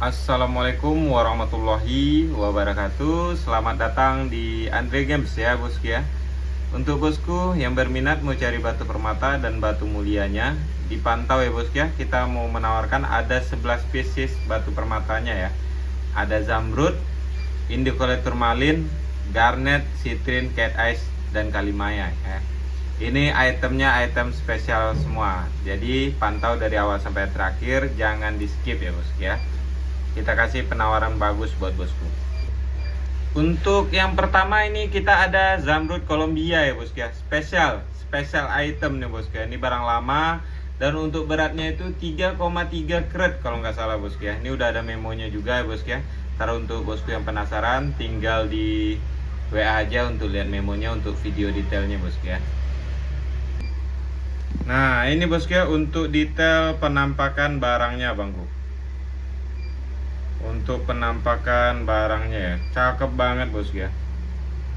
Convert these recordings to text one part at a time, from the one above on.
Assalamualaikum warahmatullahi wabarakatuh. Selamat datang di Andre Games ya bosku ya. Untuk bosku yang berminat mau cari batu permata dan batu mulianya, dipantau ya bosku ya. Kita mau menawarkan ada 11 spesies batu permatanya ya. Ada zamrud, indicolate turmalin, garnet, citrine, cat ice, dan kalimaya ya. Ini itemnya item spesial semua. Jadi pantau dari awal sampai terakhir, jangan di skip ya bosku ya. Kita kasih penawaran bagus buat bosku. Untuk yang pertama ini kita ada zamrud Colombia ya bosku ya. Spesial item nih bosku ya. Ini barang lama dan untuk beratnya itu 3,3 karat kalau nggak salah bosku ya. Ini udah ada memonya juga ya bosku ya. Ntar untuk bosku yang penasaran tinggal di WA aja untuk lihat memonya untuk video detailnya bosku ya. Nah ini bosku ya untuk detail penampakan barangnya bangku. Untuk penampakan barangnya ya, cakep banget bosku ya.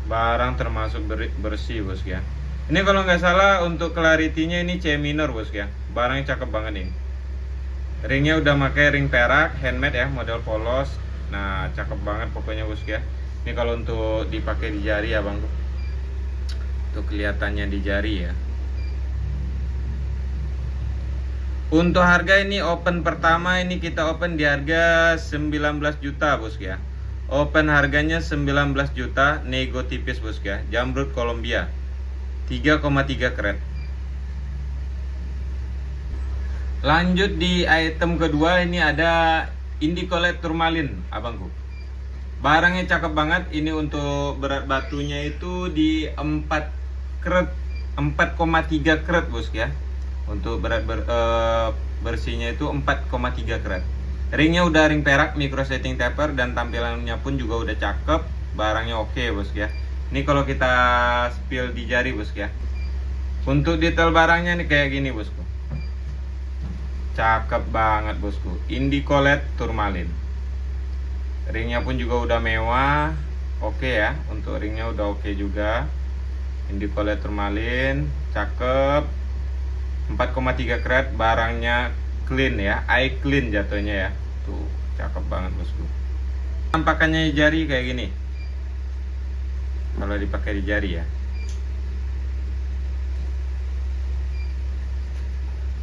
Barang termasuk bersih bosku ya. Ini kalau nggak salah untuk clarity-nya ini C minor bosku ya. Barangnya cakep banget ini. Ringnya udah pakai ring perak, handmade ya, model polos. Nah cakep banget pokoknya bosku ya. Ini kalau untuk dipakai di jari ya bangku. Tuh kelihatannya di jari ya. Untuk harga ini open pertama ini kita open di harga 19 juta bosku ya. Open harganya 19 juta, nego tipis bosku ya. Zamrud Colombia 3,3 karat. Lanjut di item kedua ini ada indicolate turmalin abangku. Barangnya cakep banget. Ini untuk berat batunya itu di 4 karat, 4,3 karat bosku ya. Untuk bersihnya itu 4,3 karat. Ringnya udah ring perak, micro setting taper, dan tampilannya pun juga udah cakep. Barangnya oke bosku ya. Ini kalau kita spill di jari bosku ya. Untuk detail barangnya nih kayak gini bosku. Cakep banget bosku. Indicolate turmalin. Ringnya pun juga udah mewah. Oke ya. Untuk ringnya udah oke juga. Indicolate turmalin, cakep. 4,3 karat, barangnya clean ya, eye clean jatuhnya ya. Tuh, cakep banget bosku. Tampakannya jari kayak gini. Kalau dipakai di jari ya.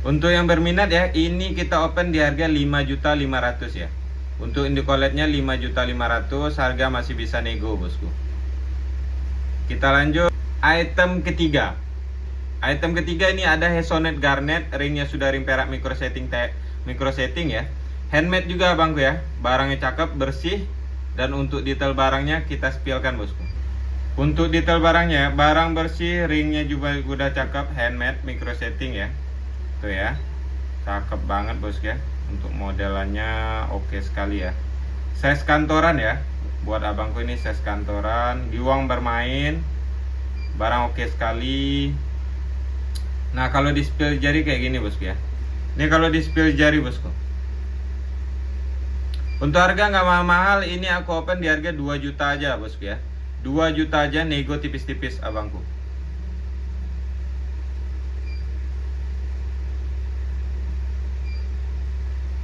Untuk yang berminat ya, ini kita open di harga 5.500.000 ya. Untuk indicolate-nya 5.500.000, harga masih bisa nego bosku. Kita lanjut item ketiga. Item ketiga ini ada Hesonet Garnet, ringnya sudah ring perak micro setting ya. Handmade juga bangku ya. Barangnya cakep, bersih, dan untuk detail barangnya kita spillkan bosku. Untuk detail barangnya, barang bersih, ringnya juga udah cakep, handmade micro setting ya. Tuh ya. Cakep banget bosku ya. Untuk modelannya oke sekali ya. Size kantoran ya. Buat abangku ini size kantoran, di uang bermain. Barang oke sekali. Nah kalau di spill jari kayak gini bosku ya. Ini kalau di spill jari bosku. Untuk harga nggak mahal-mahal, ini aku open di harga 2 juta aja bosku ya. 2 juta aja, nego tipis-tipis abangku.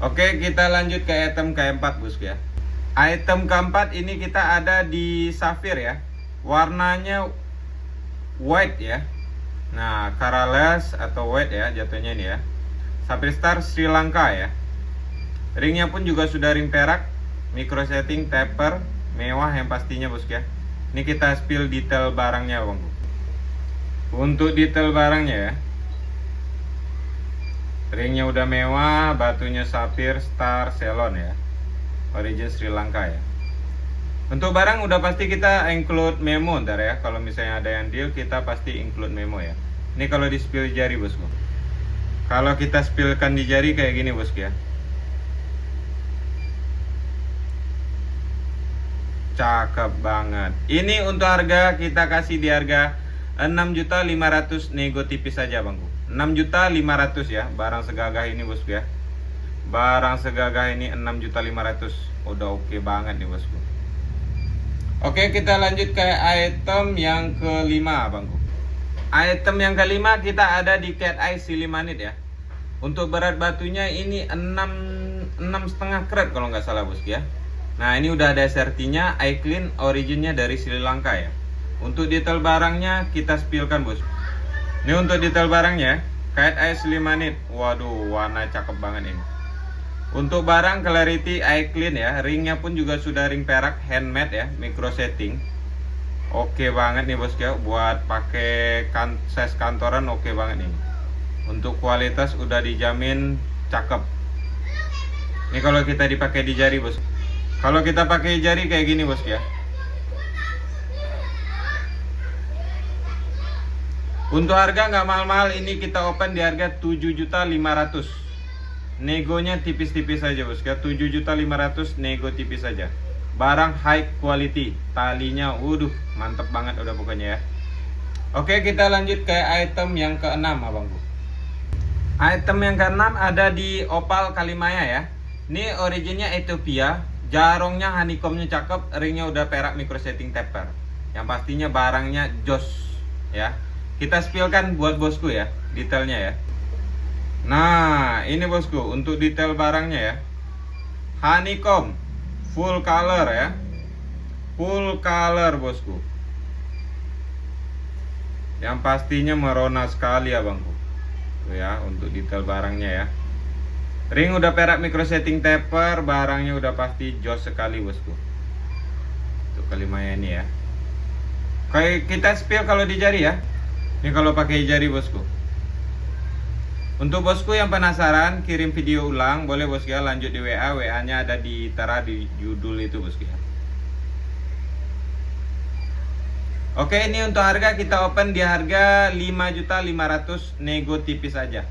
Oke, kita lanjut ke item keempat bosku ya. Item keempat ini kita ada di safir ya. Warnanya white ya. Nah, colorless atau white ya jatuhnya ini ya. Sapphire Star Sri Lanka ya. Ringnya pun juga sudah ring perak, micro setting taper, mewah yang pastinya bosku ya. Ini kita spill detail barangnya bangku. Untuk detail barangnya ya. Ringnya udah mewah, batunya Sapphire Star Ceylon ya. Origin Sri Lanka ya. Untuk barang udah pasti kita include memo ntar ya. Kalau misalnya ada yang deal kita pasti include memo ya. Ini kalau di spill jari bosku. Kalau kita spillkan di jari kayak gini bosku ya. Cakep banget. Ini untuk harga kita kasih di harga 6.500.000, nego tipis saja bangku. 6.500.000 ya. Barang segagah ini bosku ya. Barang segagah ini 6.500.000. Udah oke banget nih bosku. Oke, kita lanjut ke item yang kelima bangku. Item yang kelima kita ada di cat eye silimanit ya. Untuk berat batunya ini 6 6,5 karat kalau nggak salah bosku ya. Nah ini udah ada SRT-nya, iClean, originnya dari Sri Lanka ya. Untuk detail barangnya kita spillkan bos. Ini untuk detail barangnya, kait ice 5 nit. Waduh, warna cakep banget ini. Untuk barang clarity iClean ya, ringnya pun juga sudah ring perak handmade ya, micro setting. Oke banget nih bos ya, buat pakai size kantoran oke banget nih. Untuk kualitas udah dijamin cakep. Ini kalau kita dipakai di jari bos. Kalau kita pakai jari kayak gini bos ya. Untuk harga nggak mahal-mahal, ini kita open di harga 7.500.000. Negonya tipis-tipis saja bos ya, 7.500.000 nego tipis saja. Barang high quality, talinya waduh mantep banget udah pokoknya ya. Oke, kita lanjut ke item yang keenam abangku. Item yang keenam ada di Opal Kalimaya ya. Ini originnya Ethiopia, jarongnya honeycombnya cakep, ringnya udah perak micro setting taper. Yang pastinya barangnya jos ya. Kita spillkan buat bosku ya, detailnya ya. Nah, ini bosku untuk detail barangnya ya. Honeycomb full color ya. Full color bosku. Yang pastinya merona sekali abangku. Tuh ya, untuk detail barangnya ya. Ring udah perak micro setting taper, barangnya udah pasti jos sekali bosku. Untuk Kalimaya ini ya. Kayak kita spill kalau di jari ya. Ini kalau pakai jari bosku. Untuk bosku yang penasaran, kirim video ulang, boleh bosku ya, lanjut di WA. WA-nya ada di tara di judul itu bosku ya. Oke, ini untuk harga kita open di harga 5.500.000 nego tipis aja.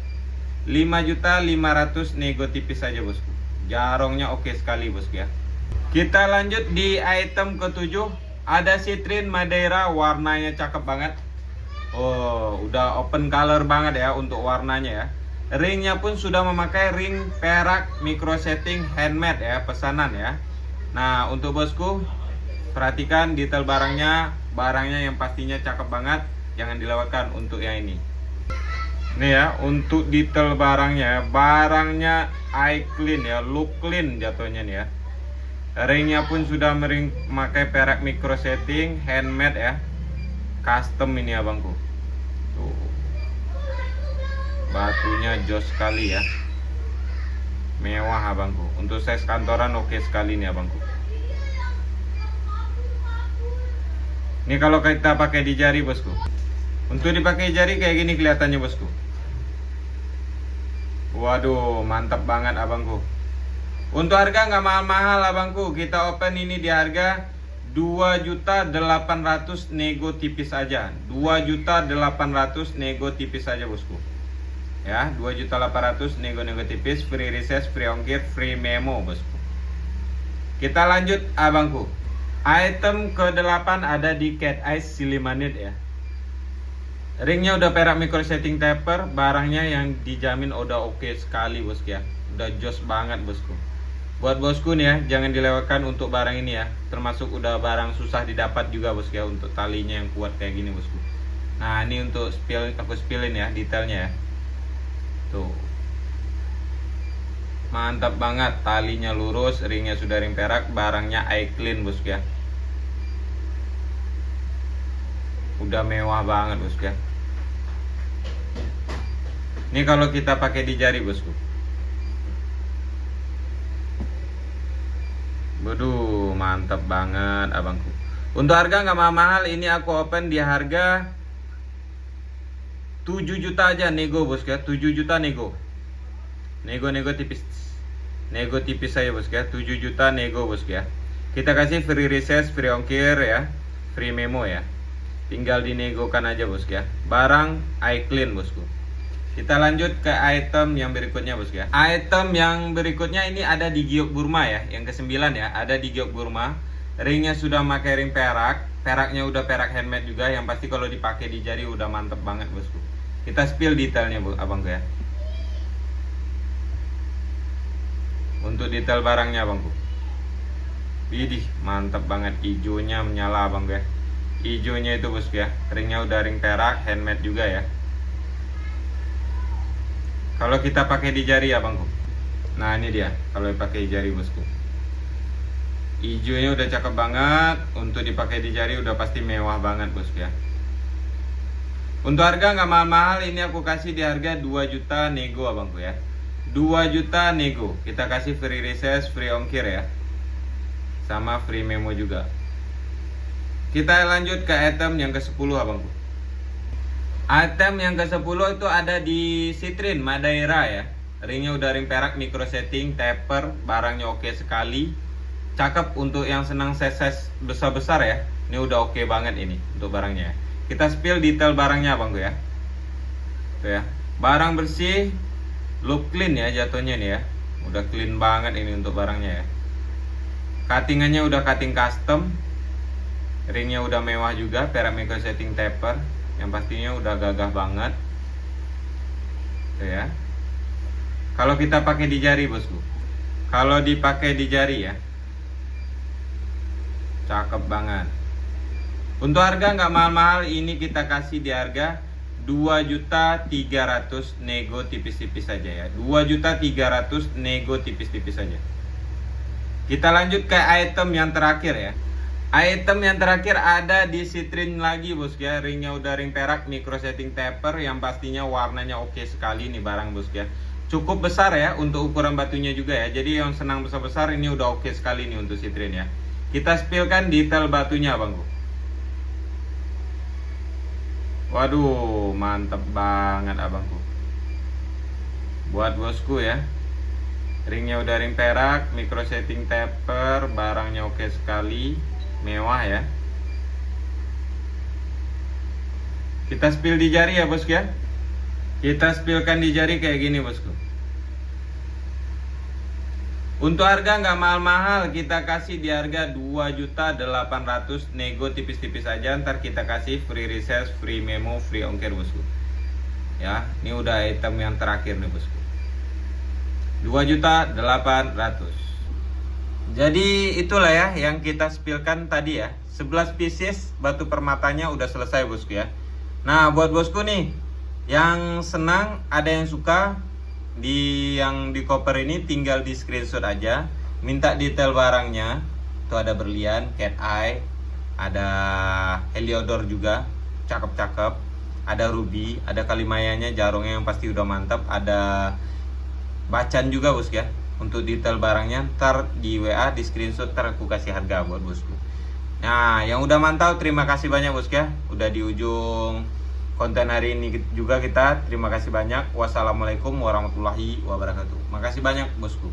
5.500.000 nego tipis aja bosku. Jarongnya oke sekali bosku ya. Kita lanjut di item ke-7. Ada Citrine Madeira, warnanya cakep banget. Oh, udah open color banget ya untuk warnanya ya. Ringnya pun sudah memakai ring perak micro setting handmade ya, pesanan ya. Nah, untuk bosku, perhatikan detail barangnya. Barangnya yang pastinya cakep banget, jangan dilewatkan untuk yang ini. Nih ya, untuk detail barangnya, barangnya iClean ya, look clean jatuhnya nih ya. Ringnya pun sudah memakai perak micro setting handmade ya. Custom ini abangku. Tuh. Batunya jos sekali ya. Mewah abangku. Untuk size kantoran oke sekali nih abangku. Ini kalau kita pakai di jari bosku. Untuk dipakai jari kayak gini kelihatannya bosku. Waduh, mantap banget abangku. Untuk harga nggak mahal-mahal abangku. Kita open ini di harga 2.800.000 nego tipis aja. 2.800.000 nego tipis aja bosku. Ya, 2.800.000 nego tipis, free reses, free ongkir, free memo bosku. Kita lanjut abangku. Item ke-8 ada di Cat Ice 5 nit ya. Ringnya udah perak micro setting taper, barangnya yang dijamin udah oke sekali bosku ya. Udah jos banget bosku. Buat bosku nih ya, jangan dilewatkan untuk barang ini ya. Termasuk udah barang susah didapat juga bosku ya, untuk talinya yang kuat kayak gini bosku. Nah, ini untuk aku spillin ya detailnya ya. Tuh. Mantap banget, talinya lurus, ringnya sudah ring perak, barangnya iClean bosku ya. Udah mewah banget bosku ya. Ini kalau kita pakai di jari bosku. Waduh, mantap banget abangku. Untuk harga nggak mahal-mahal, ini aku open di harga 7 juta aja nego bosku ya. 7 juta nego. Nego tipis. Nego tipis saya bosku ya. 7 juta nego bosku ya. Kita kasih free reses, free ongkir ya. Free memo ya. Tinggal dinegokan aja bosku ya. Barang iClean bosku. Kita lanjut ke item yang berikutnya bosku ya. Item yang berikutnya ini ada di Giok Burma ya. Yang ke-9 ya. Ada di Giok Burma. Ringnya sudah pakai ring perak. Peraknya udah perak handmade juga. Yang pasti kalau dipakai di jari udah mantep banget bosku. Kita spill detailnya abangku ya. Untuk detail barangnya abangku. Widih, mantap banget. Hijaunya menyala abangku ya. Hijaunya itu bosku ya. Ringnya udah ring perak handmade juga ya. Kalau kita pakai di jari abangku. Nah ini dia kalau dipakai di jari bosku. Hijaunya udah cakep banget, untuk dipakai di jari udah pasti mewah banget bosku ya. Untuk harga nggak mahal-mahal, ini aku kasih di harga 2 juta nego abangku ya. 2 juta nego, kita kasih free reses, free ongkir ya, sama free memo juga. Kita lanjut ke item yang ke-10 abangku. Item yang ke-10 itu ada di Citrine Madeira ya. Ringnya udah ring perak, micro setting, taper, barangnya oke sekali. Cakep untuk yang senang size besar-besar ya. Ini udah oke banget ini untuk barangnya ya. Kita spill detail barangnya abangku ya. Tuh ya. Barang bersih, look clean ya jatuhnya nih ya. Udah clean banget ini untuk barangnya ya. Cuttingannya udah cutting custom. Ringnya udah mewah juga, perak micro setting taper. Yang pastinya udah gagah banget. Tuh ya. Kalau kita pakai di jari bosku. Kalau dipakai di jari ya, cakep banget. Untuk harga nggak mahal-mahal, ini kita kasih di harga 2.300.000 nego tipis-tipis saja ya. 2.300.000 nego tipis-tipis saja. Kita lanjut ke item yang terakhir ya. Item yang terakhir ada di Citrine lagi bosku ya. Ringnya udah ring perak, micro setting taper, yang pastinya warnanya oke sekali nih barang bosku ya. Cukup besar ya untuk ukuran batunya juga ya. Jadi yang senang besar-besar ini udah oke sekali nih untuk Citrine ya. Kita spillkan detail batunya abangku. Waduh, mantep banget abangku. Buat bosku ya. Ringnya udah ring perak, micro setting taper, barangnya oke sekali, mewah ya. Kita spill di jari ya bosku ya. Kita spillkan di jari kayak gini bosku. Untuk harga nggak mahal-mahal, kita kasih di harga 2.800.000 nego tipis-tipis aja. Ntar kita kasih free research, free memo, free ongkir bosku. Ya, ini udah item yang terakhir nih bosku. 2.800.000. Jadi itulah ya yang kita spillkan tadi ya. 11 pieces batu permatanya udah selesai bosku ya. Nah, buat bosku nih yang senang, ada yang suka yang di koper ini, tinggal di screenshot aja, minta detail barangnya. Tuh ada berlian, cat eye, ada heliodor juga, cakep-cakep, ada ruby, ada kalimayanya, jarongnya yang pasti udah mantap, ada bacan juga bosku ya. Untuk detail barangnya ntar di WA, di screenshot, ntar aku kasih harga buat bosku. Nah, yang udah mantau terima kasih banyak bosku ya. Udah di ujung konten hari ini juga kita terima kasih banyak. Wassalamualaikum warahmatullahi wabarakatuh. Makasih banyak bosku.